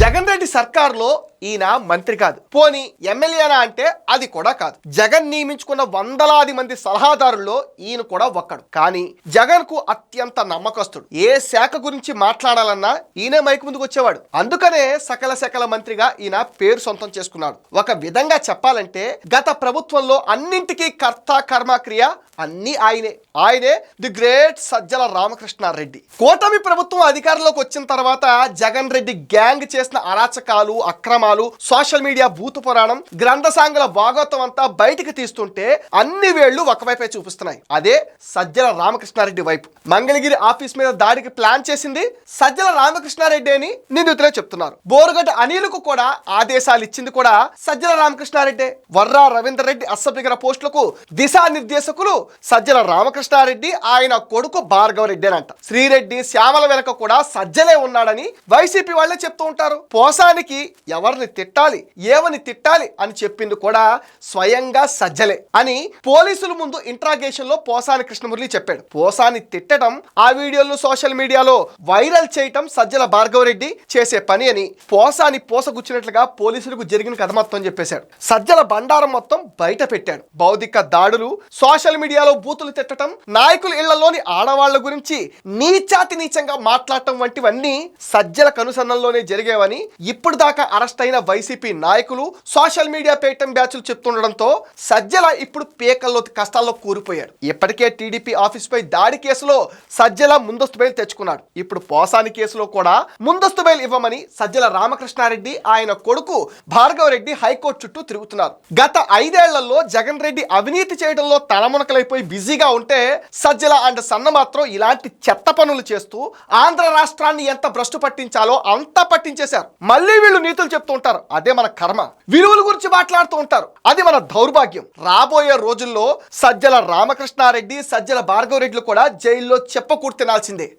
జగన్ రెడ్డి సర్కార్లో ఈయన మంత్రి కాదు, పోనీ ఎమ్మెల్యేనా అంటే అది కూడా కాదు. జగన్ నియమించుకున్న వందలాది మంది సలహాదారుల్లో ఈయన కూడా ఒక్కడు. కానీ జగన్ కు అత్యంత నమ్మకస్తుడు. ఏ శాఖ గురించి మాట్లాడాలన్నా ఈయనే మైకు ముందుకు వచ్చేవాడు. అందుకనే సకల మంత్రిగా ఈయన పేరు సొంతం చేసుకున్నాడు. ఒక విధంగా చెప్పాలంటే గత ప్రభుత్వంలో అన్నింటికీ కర్త కర్మ క్రియ అన్ని ఆయనే ది గ్రేట్ సజ్జల రామకృష్ణారెడ్డి. కూటమి ప్రభుత్వం అధికారంలోకి వచ్చిన తర్వాత జగన్ రెడ్డి గ్యాంగ్ చేసిన అరాచకాలు, అక్రమాలు, సోషల్ మీడియా భూత పురాణం, గ్రంథసాంగుల భాగవతం అంతా బయటికి తీస్తుంటే అన్ని వేళ్లు ఒకవైపే చూపిస్తున్నాయి. అదే సజ్జల రామకృష్ణారెడ్డి వైపు. మంగళగిరి ఆఫీస్ మీద దాడికి ప్లాన్ చేసింది సజ్జల రామకృష్ణారెడ్డి అని నిందితులే చెప్తున్నారు. బోరుగడ్డ అనిల్కు కూడా ఆదేశాలు ఇచ్చింది కూడా సజ్జల రామకృష్ణారెడ్డి. వర్రా రవీందర్ రెడ్డి అసభ్యకర పోస్టులకు దిశానిర్దేశకులు సజ్జల రామకృష్ణారెడ్డి, ఆయన కొడుకు భార్గవరెడ్డి అంట. శ్రీరెడ్డి, శ్యామల వెనక కూడా సజ్జలే ఉన్నాడని వైసీపీ వాళ్ళే చెప్తూ ఉంటారు. పోసానికి ఎవరిని తిట్టాలి, ఏమని తిట్టాలి అని చెప్పింది కూడా స్వయంగా సజ్జలే అని పోలీసుల ముందు ఇంట్రాగేషన్ లో పోసాని కృష్ణమురళి చెప్పాడు. పోసాని తిట్టడం, ఆ వీడియోలను సోషల్ మీడియాలో వైరల్ చేయటం సజ్జల భార్గవరెడ్డి చేసే పని అని పోసాని పోసగుచ్చినట్లుగా పోలీసులకు జరిగిన కథ మొత్తం చెప్పేశాడు. సజ్జల బండారం మొత్తం బయట పెట్టాడు. భౌతిక దాడులు, సోషల్ మీడియాలో బూతులు తిట్టడం, నాయకుల ఇళ్లలోని ఆడవాళ్ల గురించి నీచంగా మాట్లాడటం వంటివన్నీ సజ్జల కనుసన్నల్లోనే జరిగేవని ఇప్పుడు దాకా అరెస్ట్ అయిన వైసీపీ నాయకులు, సోషల్ మీడియా పేటం బ్యాచ్లు చెప్తుండడంతో సజ్జల ఇప్పుడు పేకల్లో కష్టాల్లో కూరిపోయాడు. ఇప్పటికే టీడీపీ ఆఫీస్ పై దాడి కేసులో సజ్జల ముందస్తు బెయిల్ తెచ్చుకున్నాడు. ఇప్పుడు పోసాని కేసులో కూడా ముందస్తు బెయిల్ ఇవ్వమని సజ్జల రామకృష్ణారెడ్డి, ఆయన కొడుకు భార్గవరెడ్డి హైకోర్టు చుట్టూ తిరుగుతున్నారు. గత 5 ఏళ్లలో జగన్ రెడ్డి అవినీతి చేయడంలో తలమునకలైపోయి బిజీగా ఉంటే సజ్జల అండ్ సన్న మాత్రం ఇలాంటి చెత్త పనులు చేస్తూ ఆంధ్ర రాష్ట్రాన్ని ఎంత భ్రష్టు పట్టించాలో అంతా పట్టించేశారు. మళ్ళీ వీళ్ళు నీతులు చెప్తూ ఉంటారు, అదే మన కర్మ. విలువల గురించి మాట్లాడుతూ ఉంటారు, అది మన దౌర్భాగ్యం. రాబోయే రోజుల్లో సజ్జల రామకృష్ణారెడ్డి, సజ్జల భార్గవరెడ్డిలు కూడా జైల్లో చెప్పకూర్తి తినాల్సిందే.